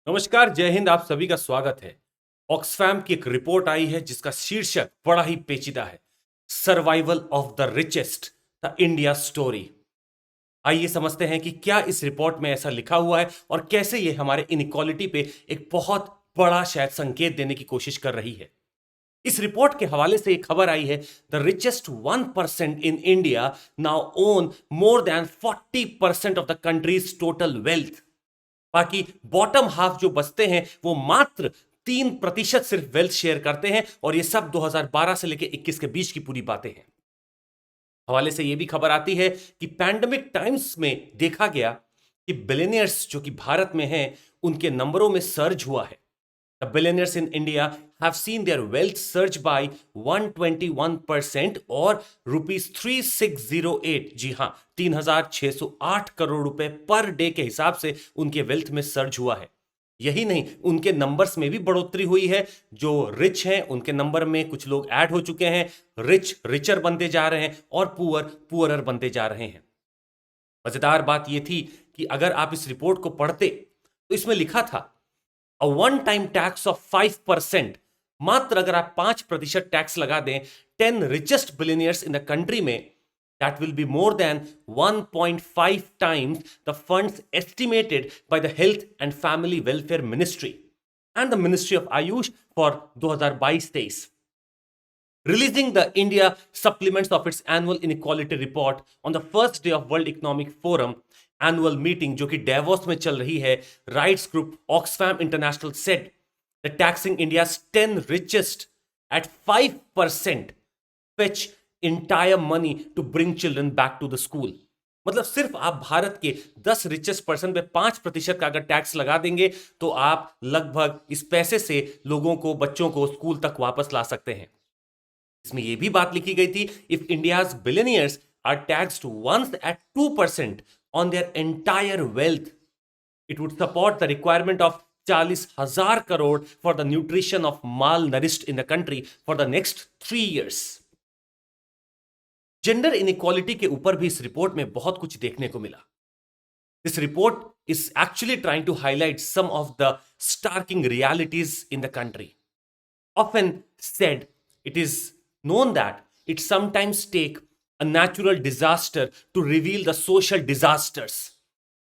नमस्कार, जय हिंद। आप सभी का स्वागत है। ऑक्सफैम की एक रिपोर्ट आई है जिसका शीर्षक बड़ा ही पेचीदा है, survival of the richest, the India story. आइए समझते हैं कि क्या इस रिपोर्ट में ऐसा लिखा हुआ है और कैसे ये हमारे इनइक्वालिटी पे एक बहुत बड़ा शायद संकेत देने की कोशिश कर रही है। इस रिपोर्ट के हवाले से एक खबर आई है, the richest 1% in India now own more than 40% of the countries total wealth. बाकी बॉटम हाफ जो बचते हैं वो मात्र 3% सिर्फ वेल्थ शेयर करते हैं, और ये सब 2012 से लेकर 21 के बीच की पूरी बातें हैं। हवाले से यह भी खबर आती है कि पैंडेमिक टाइम्स में देखा गया कि बिलियनियर्स जो कि भारत में हैं उनके नंबरों में सर्ज हुआ है। The billionaires in India have seen their wealth surge by 121% और रुपीस 3608, जी हां, 3608 करोड़ रुपए पर डे के हिसाब से उनके वेल्थ में सर्ज हुआ है। यही नहीं, उनके नंबर्स में भी बढ़ोतरी हुई है। जो रिच हैं उनके नंबर में कुछ लोग ऐड हो चुके हैं, रिच रिचर बनते जा रहे हैं और पुअर पुअरर बनते जा रहे हैं। मजेदार बात यह थी कि अगर आप इस रिपोर्ट को पढ़ते तो इसमें लिखा था a one time tax of 5%, मात्र अगर आप 5% टैक्स लगा दें 10 richest billionaires in the country में, that will be more than 1.5 times the funds estimated by the Health and Family Welfare Ministry and the Ministry of Ayush for 2022-23. Releasing the India supplements of its annual inequality report on the first day of World Economic Forum annual meeting जो कि DeVos में चल रही है, rights group Oxfam international said the taxing India's 10 richest at 5% fetch entire money to bring children back to the school। मतलब सिर्फ आप भारत के 10 रिचेस्ट पर्सन पे 5% का अगर टैक्स लगा देंगे तो आप लगभग इस पैसे से लोगों को, बच्चों को स्कूल तक वापस ला सकते हैं। इसमें यह भी बात लिखी गई थी, if India's billionaires are taxed once at 2% on their entire wealth, it would support the requirement of 40,000 crore for the nutrition of malnourished in the country for the next 3 years। Gender inequality के ऊपर भी इस report में बहुत कुछ देखने को मिला। This report is actually trying to highlight some of the starking realities in the country. Often said, it is known that it sometimes take a natural disaster to reveal the social disasters।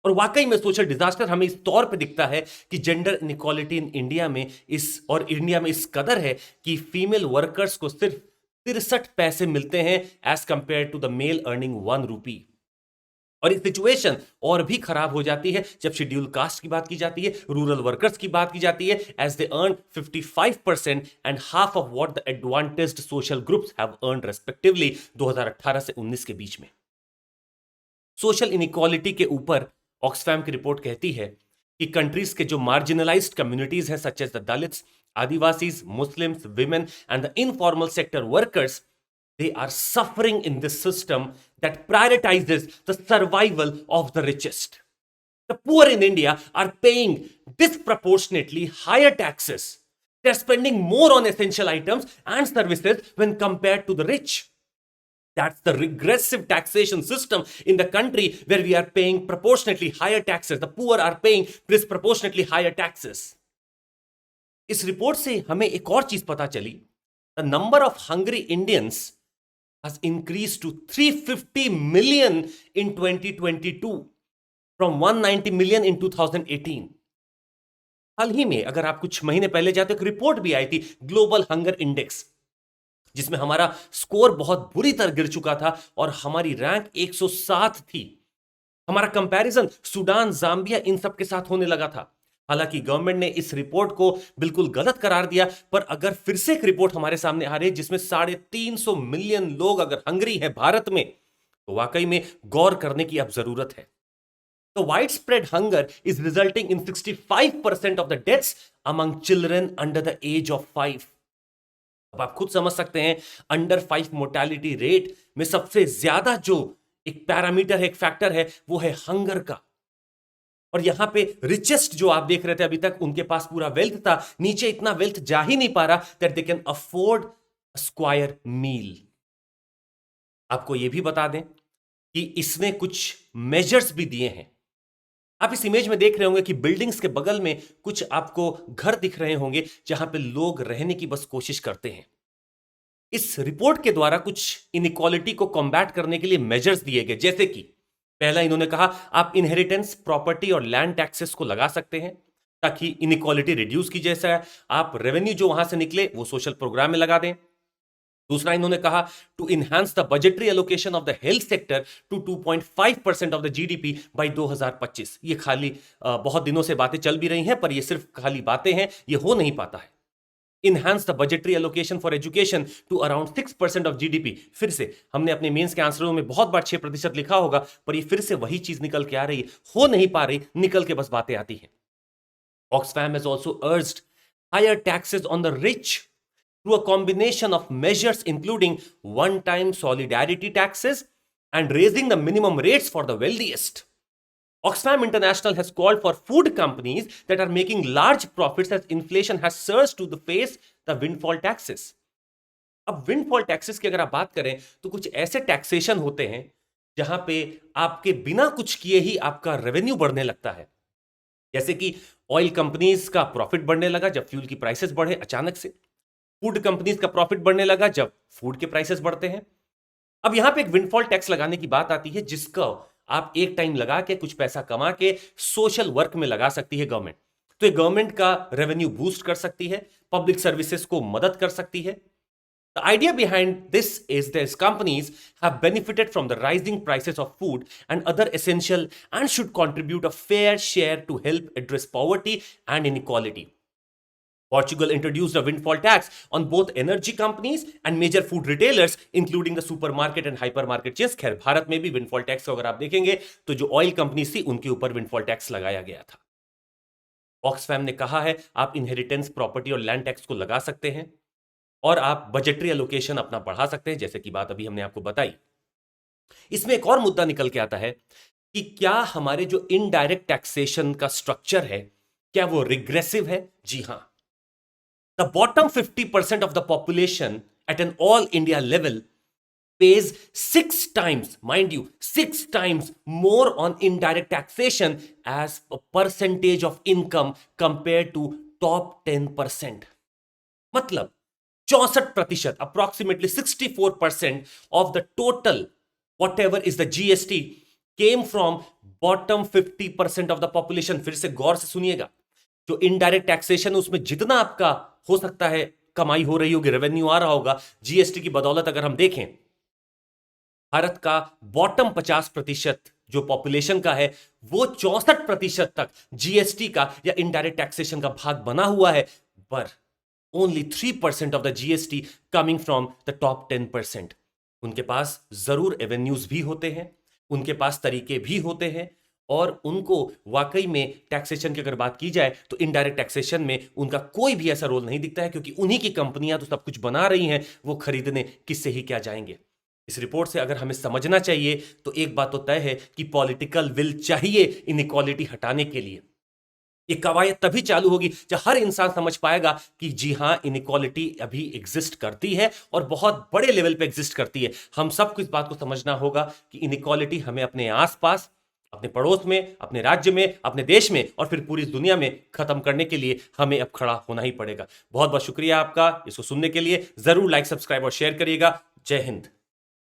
और वाकई में social disaster हमें इस तौर पे दिखता है कि जेंडर इनइक्वालिटी इन इंडिया में इंडिया में इस कदर है कि फीमेल वर्कर्स को सिर्फ 63 पैसे मिलते हैं as compare to the male earning 1 rupee. और ये सिचुएशन और भी खराब हो जाती है जब शेड्यूल कास्ट की बात की जाती है, रूरल वर्कर्स की बात की जाती है, as they earn 55% and half of what the advantaged social groups have earn respectively 2018 से 19 के बीच में। सोशल इनइक्वालिटी के ऊपर ऑक्सफैम की रिपोर्ट कहती है कि कंट्रीज के जो मार्जिनलाइज्ड कम्युनिटीज हैं such as the Dalits, Adivasis, Muslims, women and the informal sector workers, they are suffering in this system that prioritizes the survival of the richest। The poor in India are paying disproportionately higher taxes। They're spending more on essential items and services when compared to the rich। That's the regressive taxation system in the country where we are paying proportionately higher taxes। The poor are paying disproportionately higher taxes। इस report से हमें एक और चीज पता चली, the number of hungry Indians has increased to 350 million in 2022 from 190 million in 2018। हाल ही में अगर आप कुछ महीने पहले जाते, एक रिपोर्ट भी आई थी, ग्लोबल हंगर इंडेक्स, जिसमें हमारा स्कोर बहुत बुरी तरह गिर चुका था और हमारी रैंक 107 थी। हमारा कंपैरिजन सूडान, जाम्बिया इन सब के साथ होने लगा था। हालांकि गवर्नमेंट ने इस रिपोर्ट को बिल्कुल गलत करार दिया, पर अगर फिर से एक रिपोर्ट हमारे सामने आ रही है जिसमें 350 मिलियन लोग अगर हंगरी हैं भारत में, तो वाकई में गौर करने की अब जरूरत है। तो wide spread hunger is resulting in 65% of the deaths among children under the age of 5। अब आप खुद समझ सकते हैं, अंडर 5 मोर्टेलिटी रेट में सबसे ज्यादा जो एक पैरामीटर है, एक फैक्टर है, वो है हंगर का। और यहां पे रिचेस्ट जो आप देख रहे थे अभी तक, उनके पास पूरा वेल्थ था, नीचे इतना वेल्थ जा ही नहीं पा रहा that they can afford square meal. आपको यह भी बता दें कि इसने कुछ मेजर्स भी दिए हैं आप इस इमेज में देख रहे होंगे कि बिल्डिंग्स के बगल में कुछ आपको घर दिख रहे होंगे जहां पे लोग रहने की बस कोशिश करते हैं। इस रिपोर्ट के द्वारा कुछ इनइक्वालिटी को कॉम्बैट करने के लिए मेजर्स दिए गए, जैसे कि पहला इन्होंने कहा आप इनहेरिटेंस, प्रॉपर्टी और लैंड टैक्सेस को लगा सकते हैं ताकि इनइक्वालिटी रिड्यूस की जैसा आप रेवेन्यू जो वहां से निकले वो सोशल प्रोग्राम में लगा दें। दूसरा इन्होंने कहा to enhance the budgetary allocation of the health sector to 2.5% of the GDP by 2025। ये खाली बहुत दिनों से बातें चल भी रही हैं, पर ये सिर्फ खाली बातें हैं, ये हो नहीं पाता है। Enhance the budgetary allocation for education to around 6% of GDP. फिर से हमने अपने मेंस के आंसरों में बहुत बार 6% लिखा होगा, पर ये फिर से वही चीज निकल के आ रही है, हो नहीं पा रही, निकल के बस बातें आती हैं। Oxfam has also urged higher taxes on the rich through a combination of measures including one-time solidarity taxes and raising the minimum rates for the wealthiest. Oxfam International has called for food companies that are making large profits as inflation has surged to the face the windfall taxes. अब windfall taxes की अगर आप बात करें तो कुछ ऐसे taxation होते हैं जहां पे आपके बिना कुछ किए ही आपका रेवेन्यू बढ़ने लगता है। जैसे कि ऑयल कंपनीज का प्रॉफिट बढ़ने लगा जब फ्यूल की प्राइसेस बढ़े अचानक से। फूड कंपनीज का प्रॉफिट बढ़ने लगा जब फूड के प्राइसेस बढ़ते हैं। अब यहां पे एक विंडफॉल टैक्स लगाने की बात आती है जिसका आप एक टाइम लगा के कुछ पैसा कमा के सोशल वर्क में लगा सकती है गवर्नमेंट। तो ये गवर्नमेंट का रेवेन्यू बूस्ट कर सकती है, पब्लिक सर्विसेज को मदद कर सकती है। The idea behind this is that companies have benefited from the rising prices of food and other essential and should contribute a fair share to help address poverty and inequality. Portugal introduced a windfall tax on both energy companies and major food retailers, including the supermarket and hypermarket chains. खैर भारत में भी windfall tax को अगर आप देखेंगे तो जो oil companies थी उनके ऊपर windfall tax लगाया गया था। ऑक्सफैम ने कहा है आप इनहेरिटेंस, प्रॉपर्टी और लैंड टैक्स को लगा सकते हैं और आप बजटरी एलोकेशन अपना बढ़ा सकते हैं, जैसे कि बात अभी हमने आपको बताई। इसमें एक और मुद्दा निकल के आता है कि क्या हमारे जो इनडायरेक्ट टैक्सेशन का स्ट्रक्चर है क्या वो रिग्रेसिव है? जी हां। The bottom 50% of the population at an all India level pays 6 times, mind you, 6 times more on indirect taxation as a percentage of income compared to top 10%. मतलब 64%, approximately 64% of the total whatever is the GST came from bottom 50% of the population. फिर से गौर से सुनिएगा, जो indirect taxation उसमें जितना आपका हो सकता है कमाई हो रही होगी, रेवेन्यू आ रहा होगा जीएसटी की बदौलत, अगर हम देखें भारत का बॉटम 50% जो पॉपुलेशन का है वो 64% तक जीएसटी का या इनडायरेक्ट टैक्सेशन का भाग बना हुआ है, पर only 3% of the GST coming from the top 10%। उनके पास जरूर एवेन्यूज भी होते हैं, उनके पास तरीके भी होते हैं और उनको वाकई में टैक्सेशन की अगर बात की जाए तो इनडायरेक्ट टैक्सेशन में उनका कोई भी ऐसा रोल नहीं दिखता है, क्योंकि उन्हीं की कंपनियां तो सब कुछ बना रही हैं, वो खरीदने किससे ही क्या जाएंगे। इस रिपोर्ट से अगर हमें समझना चाहिए तो एक बात तो तय है कि पॉलिटिकल विल चाहिए इनइक्वालिटी हटाने के लिए। ये कवायद तभी चालू होगी जब हर इंसान समझ पाएगा कि जी हां इनइक्वालिटी अभी एग्जिस्ट करती है और बहुत बड़े लेवल पे एग्जिस्ट करती है। हम सबको इस बात को समझना होगा कि इनइक्वालिटी हमें अपने आसपास, अपने पड़ोस में, अपने राज्य में, अपने देश में और फिर पूरी दुनिया में खत्म करने के लिए हमें अब खड़ा होना ही पड़ेगा। बहुत बहुत शुक्रिया आपका इसको सुनने के लिए। जरूर लाइक, सब्सक्राइब और शेयर करिएगा। जय हिंद।